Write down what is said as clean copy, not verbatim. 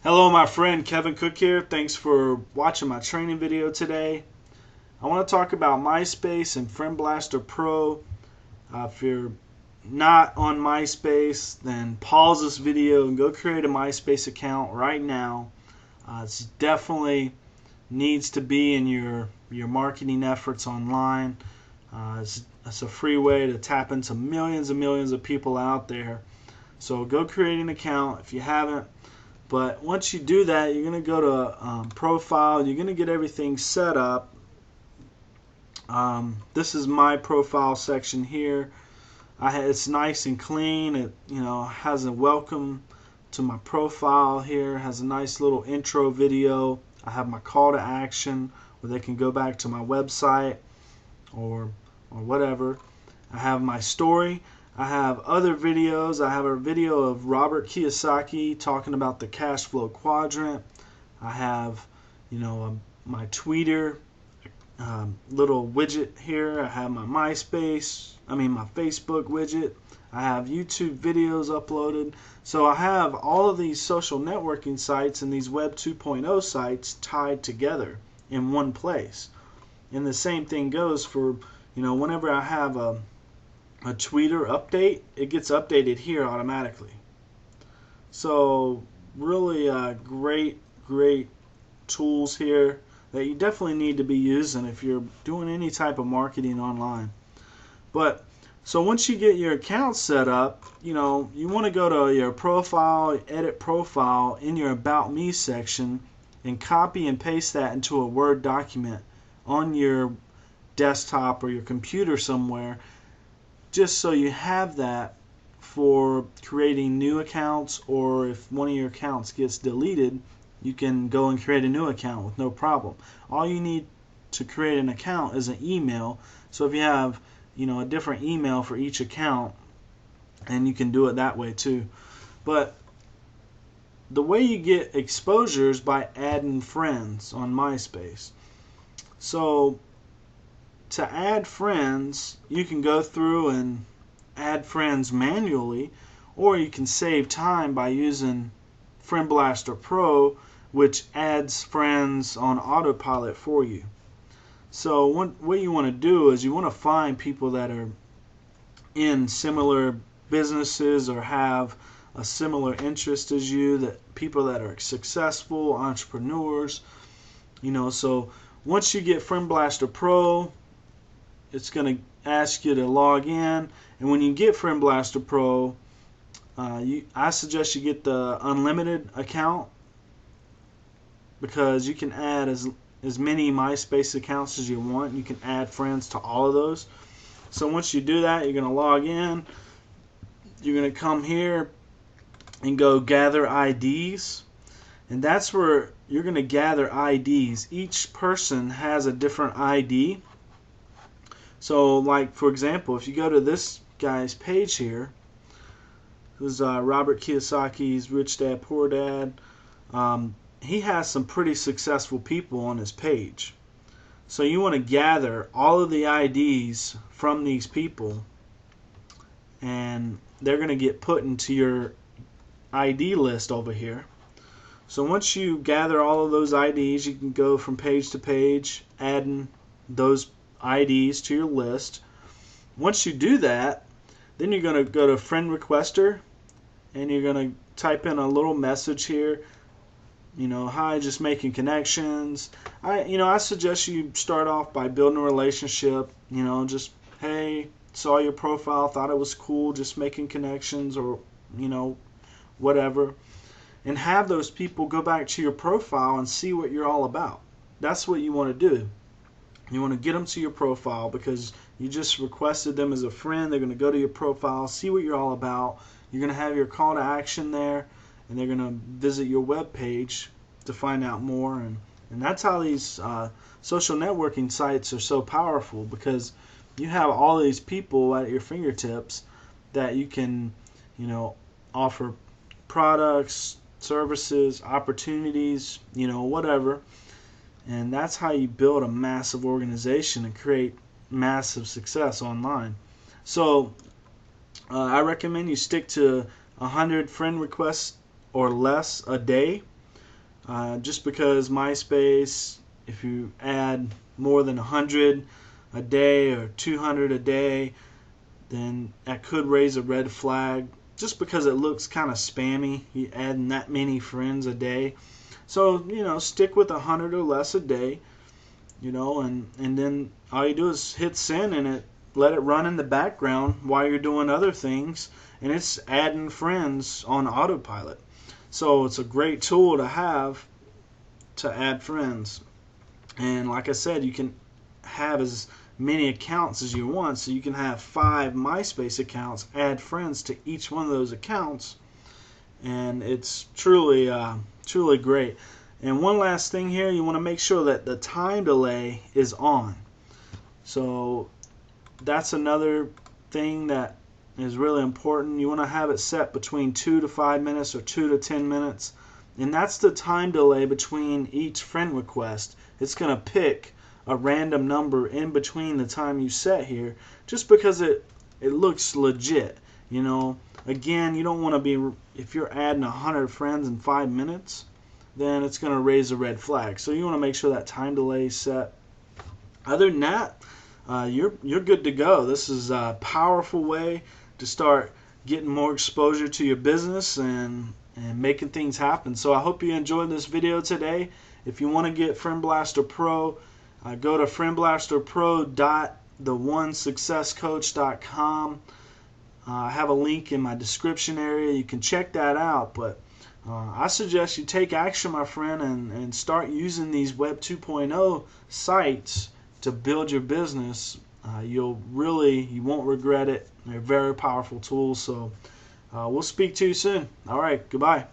Hello, my friend Kevin Cook here. Thanks for watching my training video today. I want to talk about MySpace and Friend Blaster Pro. If you're not on MySpace, then pause this video and go create a MySpace account right now. It definitely needs to be in your marketing efforts online. It's a free way to tap into millions and millions of people out there. So go create an account if you haven't. But once you do that, you're going to go to profile. You're going to get everything set up. This is my profile section here. It's nice and clean. It has a welcome to my profile here. It has a nice little intro video. I have my call to action where they can go back to my website or whatever. I have my story. I have other videos. I have a video of Robert Kiyosaki talking about the cash flow quadrant. I have, my Twitter little widget here. I have my my Facebook widget. I have YouTube videos uploaded. So I have all of these social networking sites and these Web 2.0 sites tied together in one place. And the same thing goes for, whenever I have a Twitter update, it gets updated here automatically. So really great tools here that you definitely need to be using if you're doing any type of marketing online. But so once you get your account set up, you want to go to your profile, edit profile in your About Me section, and copy and paste that into a Word document on your desktop or your computer somewhere, just so you have that for creating new accounts, or if one of your accounts gets deleted, you can go and create a new account with no problem. All you need to create an account is an email. So if you have a different email for each account, and you can do it that way too. But the way you get exposure is by adding friends on MySpace. So to add friends, you can go through and add friends manually, or you can save time by using Friend Blaster Pro, which adds friends on autopilot for you. So what you want to do is you want to find people that are in similar businesses or have a similar interest as you, that people that are successful entrepreneurs. So once you get Friend Blaster Pro, it's going to ask you to log in, and when you get Friend Blaster Pro, I suggest you get the unlimited account, because you can add as many MySpace accounts as you want. You can add friends to all of those. So once you do that, you're going to log in. You're going to come here and go gather IDs, and that's where you're going to gather IDs. Each person has a different ID. So, like, for example, if you go to this guy's page here, who's Robert Kiyosaki's Rich Dad Poor Dad, he has some pretty successful people on his page. So you want to gather all of the IDs from these people, and they're going to get put into your ID list over here. So once you gather all of those IDs, you can go from page to page, adding those IDs to your list. Once you do that, then you're going to go to Friend Requester, and you're going to type in a little message here. Hi, just making connections. I suggest you start off by building a relationship. Just, hey, saw your profile, thought it was cool, just making connections, or whatever. And have those people go back to your profile and see what you're all about. That's what you want to do. You want to get them to your profile because you just requested them as a friend. They're going to go to your profile, see what you're all about. You're going to have your call to action there, and they're going to visit your web page to find out more. And that's how these social networking sites are so powerful, because you have all these people at your fingertips that you can, offer products, services, opportunities, whatever. And that's how you build a massive organization and create massive success online. So I recommend you stick to 100 friend requests or less a day. just because MySpace, if you add more than 100 a day or 200 a day, then that could raise a red flag, just because it looks kind of spammy, you adding that many friends a day. So, stick with 100 or less a day, and then all you do is hit send, and let it run in the background while you're doing other things, and it's adding friends on autopilot. So it's a great tool to have to add friends. And like I said, you can have as many accounts as you want, so you can have 5 MySpace accounts, add friends to each one of those accounts, and it's truly great. And one last thing here, you want to make sure that the time delay is on. So that's another thing that is really important. You want to have it set between 2 to 5 minutes or 2 to 10 minutes, and that's the time delay between each friend request. It's going to pick a random number in between the time you set here, just because it looks legit. Again, you don't want to be, if you're adding 100 friends in 5 minutes, then it's going to raise a red flag. So you want to make sure that time delay is set. Other than that, you're good to go. This is a powerful way to start getting more exposure to your business and making things happen. So I hope you enjoyed this video today. If you want to get Friend Blaster Pro, go to friendblasterpro.theonesuccesscoach.com. I have a link in my description area. You can check that out. But I suggest you take action, my friend, and start using these Web 2.0 sites to build your business. You won't regret it. They're very powerful tools. So we'll speak to you soon. All right, goodbye.